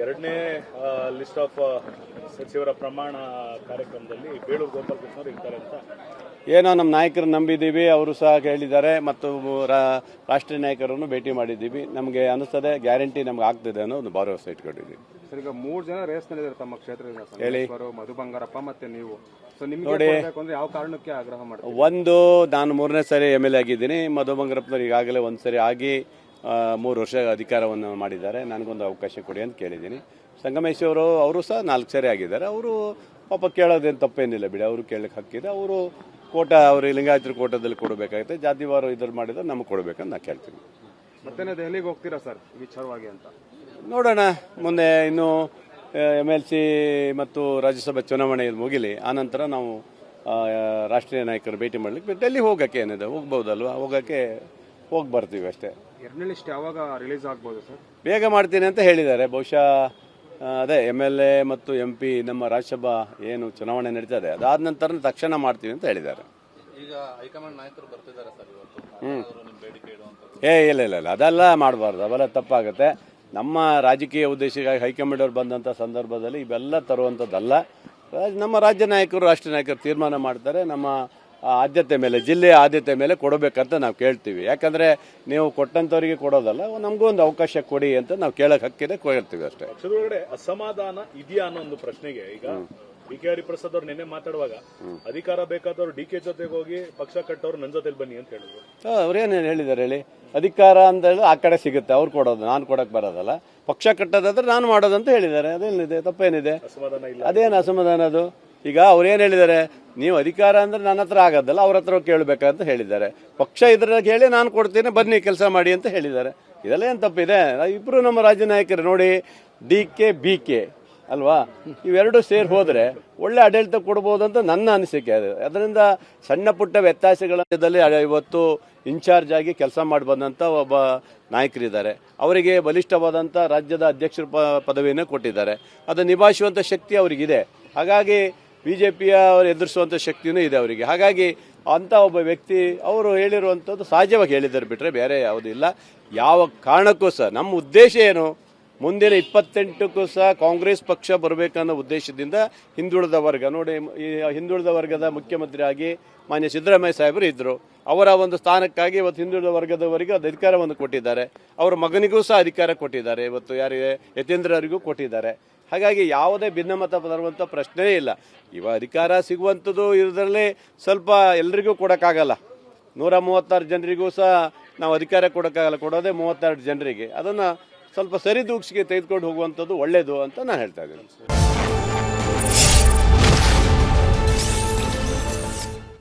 ಎರಡನೇ list of ಸಚಿವರ ಪ್ರಮಾಣ ಕಾರ್ಯಕ್ರಮದಲ್ಲಿ ಬೇಳೂರು ಗೋಪಾಲಕೃಷ್ಣ ಅವರು ಇರ್ತಾರೆ ಅಂತ ಏನೋ ನಮ್ಮ ನಾಯಕರು ನಂಬಿದ್ದೀವಿ, ಅವರು ಸಹ ಹೇಳಿದ್ದಾರೆ ಮತ್ತು ರಾಷ್ಟ್ರೀಯ ನಾಯಕರನ್ನು ಭೇಟಿ ಮಾಡಿದ್ದೀವಿ. ನಮಗೆ ಅನಿಸ್ತದೆ ಗ್ಯಾರಂಟಿ ನಮ್ಗೆ ಆಗ್ತದೆ ಅನ್ನೋ ಒಂದು ಭರವಸೆ ಇಟ್ಕೊಂಡಿದ್ದೀವಿ. ಸರ್, ಈಗ 3 ಜನ ರೇಸ್ ನಲ್ಲಿದ್ದಾರೆ ತಮ್ಮ ಕ್ಷೇತ್ರದಿಂದ, ಹೇಳಿ. ಮಧು ಬಂಗಾರಪ್ಪ ಮತ್ತೆ ನೀವು. ನೋಡಿ, ಯಾವ ಕಾರಣಕ್ಕೆ ಆಗ್ರಹ ಮಾಡ್ತೀವಿ? ಒಂದು, ನಾನು 3ನೇ ಸರಿ MLA ಆಗಿದ್ದೀನಿ. ಮಧು ಬಂಗಾರಪ್ಪನವ್ರು ಈಗಾಗಲೇ 1 ಸರಿ ಆಗಿ 3 ವರ್ಷ ಅಧಿಕಾರವನ್ನು ಮಾಡಿದ್ದಾರೆ. ನನಗೊಂದು ಅವಕಾಶ ಕೊಡಿ ಅಂತ ಕೇಳಿದ್ದೀನಿ. ಸಂಗಮೇಶ್ವರು ಅವರು ಸಹ 4 ಸರಿ ಆಗಿದ್ದಾರೆ. ಅವರು ಪಾಪ ಕೇಳೋದೇನು ತಪ್ಪೇನಿಲ್ಲ ಬಿಡಿ, ಅವರು ಕೇಳಕ್ಕೆ ಹಕ್ಕಿದೆ. ಅವರು ಕೋಟ, ಅವರು ಲಿಂಗಾಯತರ ಕೋಟದಲ್ಲಿ ಕೊಡಬೇಕಾಗುತ್ತೆ. ಜಾತಿವಾರು ಇದ್ರಲ್ಲಿ ಮಾಡಿದ್ರೆ ನಮಗೆ ಕೊಡಬೇಕಂತ ನಾನು ಕೇಳ್ತೀನಿ. ಮತ್ತೆ ದೆಹಲಿಗೆ ಹೋಗ್ತೀರಾ ಸರ್ ವಿಚಾರವಾಗಿ ಅಂತ? ನೋಡೋಣ, ಮುಂದೆ ಇನ್ನು MLC ಮತ್ತು ರಾಜ್ಯಸಭಾ ಚುನಾವಣೆ ಮುಗಿಲಿ, ಆನಂತರ ನಾವು ರಾಷ್ಟ್ರೀಯ ನಾಯಕರು ಭೇಟಿ ಮಾಡ್ಲಿಕ್ಕೆ ಡೆಲ್ಲಿ ಹೋಗೋಕ್ಕೆ ಏನಿದೆ, ಹೋಗ್ಬೋದಲ್ವ, ಹೋಗಿ ಬರ್ತೀವಿ ಅಷ್ಟೇ. 2ನೇ ಲಿಸ್ಟ್ ಯಾವಾಗ ರಿಲೀಸ್ ಆಗ್ಬೋದು ಸರ್? ಬೇಗ ಮಾಡ್ತೀನಿ ಅಂತ ಹೇಳಿದ್ದಾರೆ. ಬಹುಶಃ ಅದೇ MLA ಮತ್ತು MP ನಮ್ಮ ರಾಜ್ಯಸಭಾ ಏನು ಚುನಾವಣೆ ನಡೀತದೆ ಅದಾದ ನಂತರ ತಕ್ಷಣ ಮಾಡ್ತೀವಿ ಅಂತ ಹೇಳಿದ್ದಾರೆ. ಈಗ ಹೈಕಮಾಂಡ್ ನಾಯಕರು ಬರ್ತಿದ್ದಾರೆ ಸರ್ ಇವತ್ತು. ಇಲ್ಲ ಅದೆಲ್ಲ ಮಾಡಬಾರ್ದು, ಅವೆಲ್ಲ ತಪ್ಪಾಗುತ್ತೆ. ನಮ್ಮ ರಾಜಕೀಯ ಉದ್ದೇಶಕ್ಕಾಗಿ ಹೈಕಮಾಂಡ್ ಅವರು ಬಂದಂಥ ಸಂದರ್ಭದಲ್ಲಿ ಇವೆಲ್ಲ ತರುವಂಥದ್ದಲ್ಲ. ನಮ್ಮ ರಾಜ್ಯ ನಾಯಕರು, ರಾಷ್ಟ್ರೀಯ ನಾಯಕರು ತೀರ್ಮಾನ ಮಾಡ್ತಾರೆ. ನಮ್ಮ ಆದ್ಯತೆ ಮೇಲೆ, ಜಿಲ್ಲೆಯ ಆದ್ಯತೆ ಮೇಲೆ ಕೊಡಬೇಕಂತ ನಾವು ಕೇಳ್ತೀವಿ. ಯಾಕಂದರೆ ನೀವು ಕೊಟ್ಟಂಥವ್ರಿಗೆ ಕೊಡೋದಲ್ಲ, ನಮಗೂ ಒಂದು ಅವಕಾಶ ಕೊಡಿ ಅಂತ ನಾವು ಕೇಳಕ್ಕೆ ಹಕ್ಕಿದೆ, ಕೇಳ್ತೀವಿ ಅಷ್ಟೇ. ಪಕ್ಷದೊಳಗಡೆ ಅಸಮಾಧಾನ ಇದೆಯಾ ಅನ್ನೋ ಒಂದು ಪ್ರಶ್ನೆಗೆ ಈಗ DK ಹರಿಪ್ರಸಾದ್ ಅವ್ರು ನಿನ್ನೆ ಮಾತಾಡುವಾಗ ಅಧಿಕಾರ ಬೇಕಾದವ್ರು DK ಜೊತೆಗೆ ಹೋಗಿ ಪಕ್ಷ ಕಟ್ಟೋರು ನನ್ನ ಜೊತೆಲಿ ಬನ್ನಿ ಅಂತ ಹೇಳಿದ್ರು. ಅವ್ರೇನು ಹೇಳಿದ್ದಾರೆ ಹೇಳಿ? ಅಧಿಕಾರ ಅಂತ ಹೇಳಿ ಆ ಕಡೆ ಸಿಗುತ್ತೆ, ಅವ್ರು ಕೊಡೋದು, ನಾನು ಕೊಡಕ್ಕೆ ಬರೋದಲ್ಲ. ಪಕ್ಷ ಕಟ್ಟೋದಾದ್ರೆ ನಾನು ಮಾಡೋದಂತ ಹೇಳಿದ್ದಾರೆ. ಅದೇನಿದೆ, ತಪ್ಪೇನಿದೆ? ಅಸಮಾಧಾನ ಇಲ್ಲ. ಅದೇನು ಅಸಮಾಧಾನ ಅದು? ಈಗ ಅವ್ರೇನು ಹೇಳಿದ್ದಾರೆ, ನೀವು ಅಧಿಕಾರ ಅಂದ್ರೆ ನನ್ನ ಹತ್ರ ಆಗೋದಲ್ಲ, ಅವ್ರ ಹತ್ರ ಕೇಳಬೇಕಂತ ಹೇಳಿದ್ದಾರೆ. ಪಕ್ಷ ಇದ್ರಾಗ ಹೇಳಿ ನಾನು ಕೊಡ್ತೀನಿ, ಬನ್ನಿ ಕೆಲಸ ಮಾಡಿ ಅಂತ ಹೇಳಿದ್ದಾರೆ. ಇದೆಲ್ಲ ಏನು ತಪ್ಪಿದೆ? ಇಬ್ಬರು ನಮ್ಮ ರಾಜ್ಯ ನಾಯಕರು ನೋಡಿ, DK BK ಅಲ್ವಾ, ಇವೆರಡು ಸೇರಿ ಹೋದರೆ ಒಳ್ಳೆ ಆಡಳಿತ ಕೊಡ್ಬೋದು ಅಂತ ನನ್ನ ಅನಿಸಿಕೆ. ಅದರಿಂದ ಸಣ್ಣ ಪುಟ್ಟ ವ್ಯತ್ಯಾಸಗಳಲ್ಲಿ ಇವತ್ತು ಇನ್ಚಾರ್ಜ್ ಆಗಿ ಕೆಲಸ ಮಾಡಿ ಬಂದಂಥ ಒಬ್ಬ ನಾಯಕರಿದ್ದಾರೆ. ಅವರಿಗೆ ಬಲಿಷ್ಠವಾದಂಥ ರಾಜ್ಯದ ಅಧ್ಯಕ್ಷರ ಪದವಿಯನ್ನು ಕೊಟ್ಟಿದ್ದಾರೆ. ಅದನ್ನು ನಿಭಾಯಿಸುವಂಥ ಶಕ್ತಿ ಅವರಿಗಿದೆ. ಹಾಗಾಗಿ BJPಯ ಅವರು ಎದುರಿಸುವಂಥ ಶಕ್ತಿಯೂ ಇದೆ ಅವರಿಗೆ. ಹಾಗಾಗಿ ಅಂಥ ಒಬ್ಬ ವ್ಯಕ್ತಿ ಅವರು ಹೇಳಿರುವಂಥದ್ದು ಸಹಜವಾಗಿ ಹೇಳಿದ್ದಾರೆ, ಬಿಟ್ಟರೆ ಬೇರೆ ಯಾವುದೂ ಇಲ್ಲ. ಯಾವ ಕಾರಣಕ್ಕೂ ಸಹ ನಮ್ಮ ಉದ್ದೇಶ ಏನು, ಮುಂದಿನ 28ಕ್ಕೂ ಸಹ ಕಾಂಗ್ರೆಸ್ ಪಕ್ಷ ಬರಬೇಕನ್ನೋ ಉದ್ದೇಶದಿಂದ ಹಿಂದುಳಿದ ವರ್ಗ ನೋಡಿ, ಈ ಹಿಂದುಳಿದ ವರ್ಗದ ಮುಖ್ಯಮಂತ್ರಿ ಆಗಿ ಮಾನ್ಯ ಸಿದ್ದರಾಮಯ್ಯ ಸಾಹೇಬರು ಇದ್ದರು. ಅವರ ಒಂದು ಸ್ಥಾನಕ್ಕಾಗಿ ಇವತ್ತು ಹಿಂದುಳಿದ ವರ್ಗದವರಿಗೆ ಅದು ಅಧಿಕಾರವನ್ನು ಕೊಟ್ಟಿದ್ದಾರೆ. ಅವರ ಮಗನಿಗೂ ಸಹ ಅಧಿಕಾರ ಕೊಟ್ಟಿದ್ದಾರೆ. ಇವತ್ತು ಯಾರಿಗೆ, ಯತೀಂದ್ರರಿಗೂ ಕೊಟ್ಟಿದ್ದಾರೆ. ಹಾಗಾಗಿ ಯಾವುದೇ ಭಿನ್ನಮತ ಬರುವಂಥ ಪ್ರಶ್ನೆಯೇ ಇಲ್ಲ. ಅಧಿಕಾರ ಸಿಗುವಂಥದ್ದು ಇದರಲ್ಲಿ ಸ್ವಲ್ಪ ಎಲ್ರಿಗೂ ಕೊಡೋಕ್ಕಾಗಲ್ಲ. 136 ಜನರಿಗೂ ಸಹ ನಾವು ಅಧಿಕಾರ ಕೊಡೋಕ್ಕಾಗಲ್ಲ. ಕೊಡೋದೇ 32 ಜನರಿಗೆ. ಅದನ್ನು ಸ್ವಲ್ಪ ಸರಿದೂಗಿಸಿಗೆ ತೆಗೆದುಕೊಂಡು ಹೋಗುವಂಥದ್ದು ಒಳ್ಳೆಯದು ಅಂತ ನಾನು ಹೇಳ್ತಾ ಇದ್ದೀನಿ.